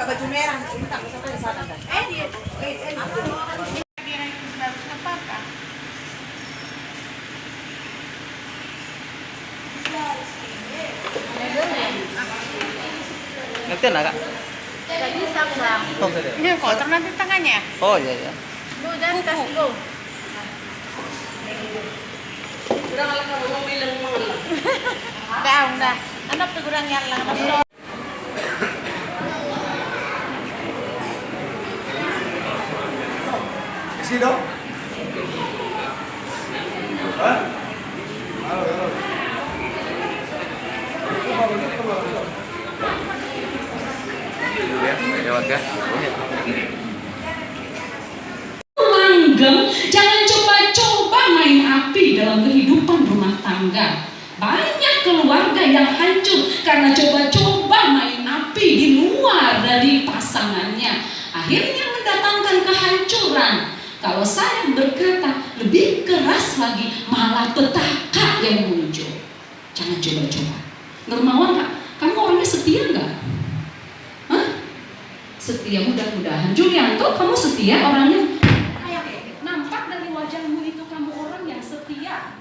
Baju merah, ini tak bisa ke sana kan? Ngerti nggak kak? Gak bisa pulang. Oh, gitu. Ini kotor nanti tangannya. Oh iya iya. Lu dan tas lu. Kurang alang kamu mau bilang mana? Dah. Anak kurang yang lang. Isi dong. Hah? Halo. Lewat ya. Langgeng, jangan coba-coba main api dalam kehidupan rumah tangga. Banyak keluarga yang hancur karena coba-coba main api di luar dari pasangannya. Akhirnya mendatangkan kehancuran. Kalau saya berkata lebih keras lagi, malah petaka yang muncul. Jangan coba-coba. Nurmawan, Kak, kamu orangnya setia nggak? Hah? Setia, mudah-mudahan. Julianto, kamu setia orangnya? Nampak dari wajahmu itu kamu orang yang setia.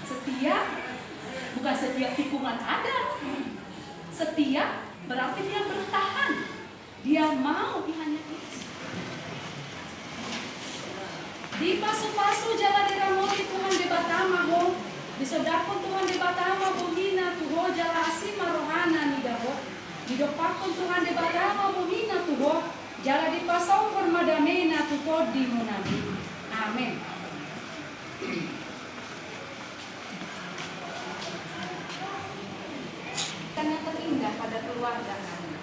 Setia bukan setia tikungan adat. Setia berarti dia bertahan. Dia mau dihianati. Di pasu-pasu jalan diramoti Tuhan di Batama ho. Di sodakon Tuhan di Batama buhina tuho jala asima rohana nidaho. Di dopakon Tuhan di Batama buhina tuho jala di pasongkon madamena tuho di munami. Amin. Karena terindah pada keluarga kami.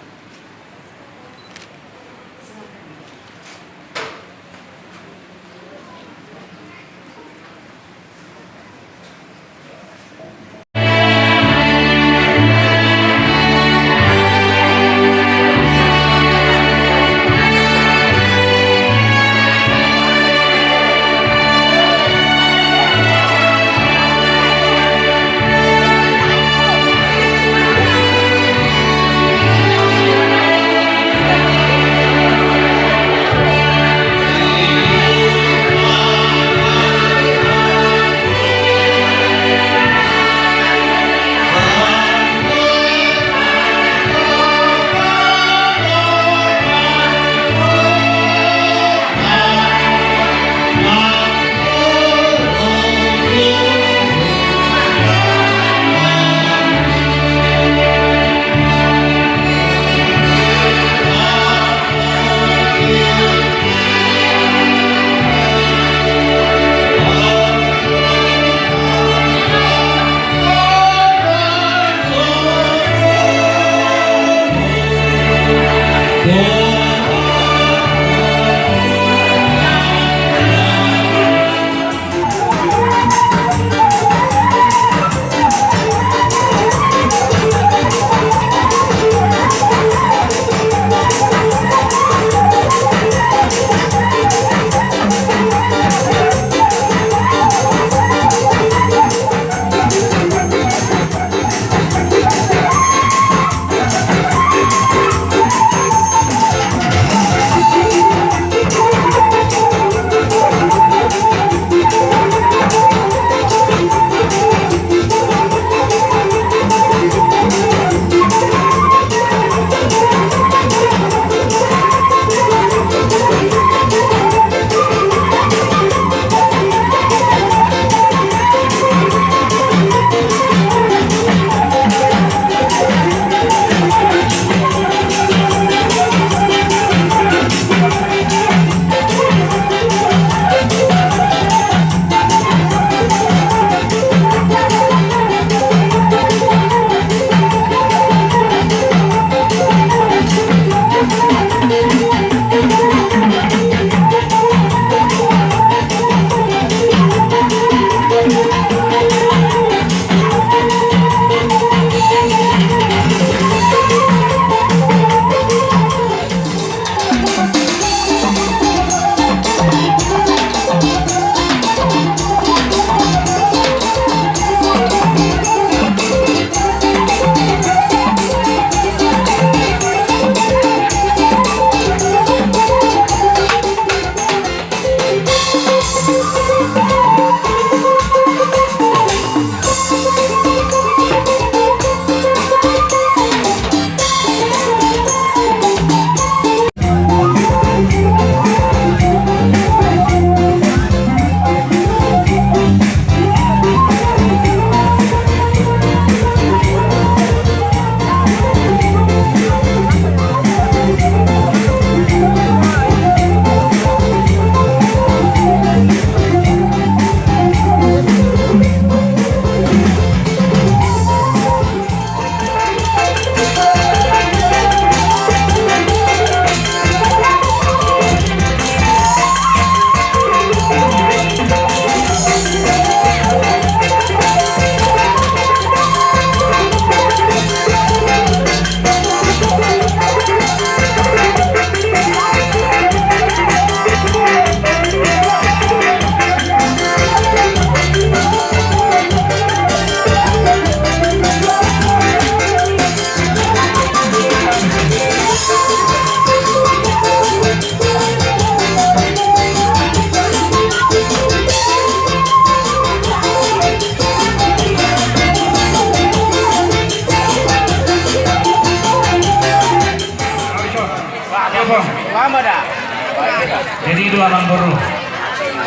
Jadi itu abang guru.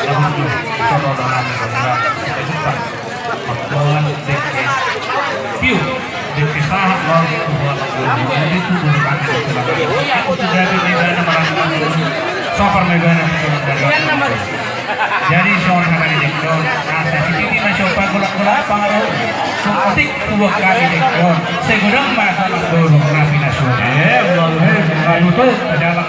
Abang guru. Sono dalam program kita juga. Makluman DP. View. DP sahab lalu buat guru. Jadi itu guru kami. Sudah di negara merangkul. Sopar negara itu. Jadi soal kami di Jepun. Nah, sisi na siya pagulak-gulak pangalan. Sumatik tuwag kami di Jepun. Segurang masalah guru na pinasunan. Lalu tuh adalah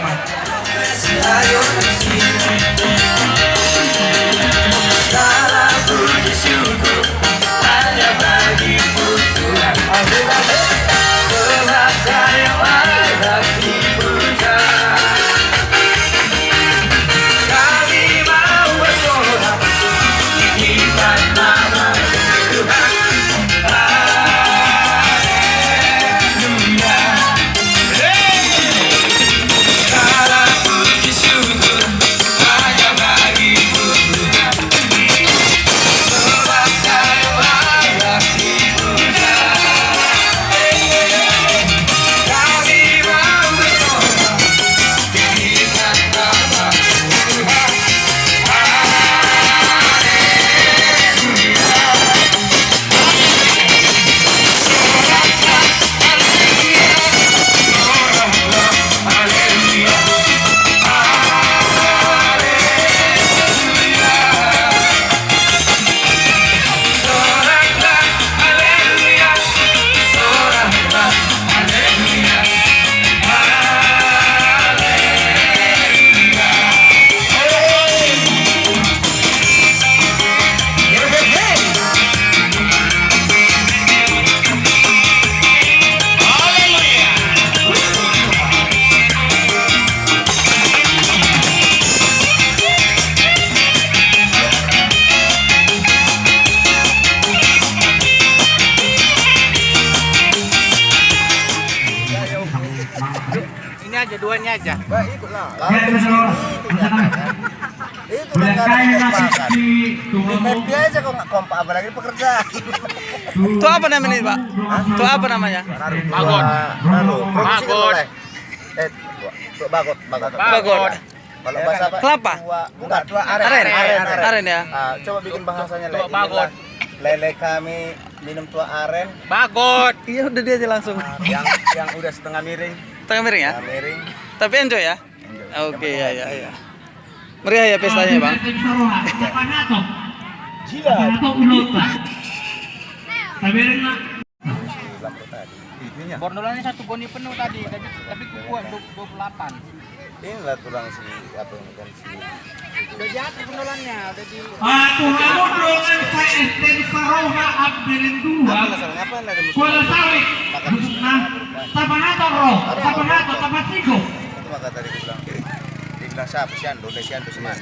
aja, duanya aja. Baik, ikutlah. Itu Udah kan kaya kompak. nasi Di happy aja kok nggak kompak, apalagi pekerja. Itu apa namanya, Pak? Itu apa namanya? Bagot. Bagot. Bagot. Bagot. Kalau bahasa apa? Kelapa? Bukan, tua aren. Aren ya. Coba bikin bahasanya Tua bagot. Lele kami minum tua aren. Bagot. Iya, udah dia aja langsung. Yang udah setengah miring. Tengah miring ya? Setengah miring. Tapi enjoy ya? Oke, ya. Meriah ya pestanya, Bang. Gila. Bornolannya satu goni penuh tadi, tapi kuat 28. Inilah tulang si apa ini kan si. Udah jatuh bornolannya, udah di. Tuhan doang saya estén Saroha Abdelin dua. Ngapain lagi musuh? Kuala sawit. Nah, Tapanato roh, Tapanato, Tapasigo. Itu maka tadi dibilang siapa Siando, Siando semana.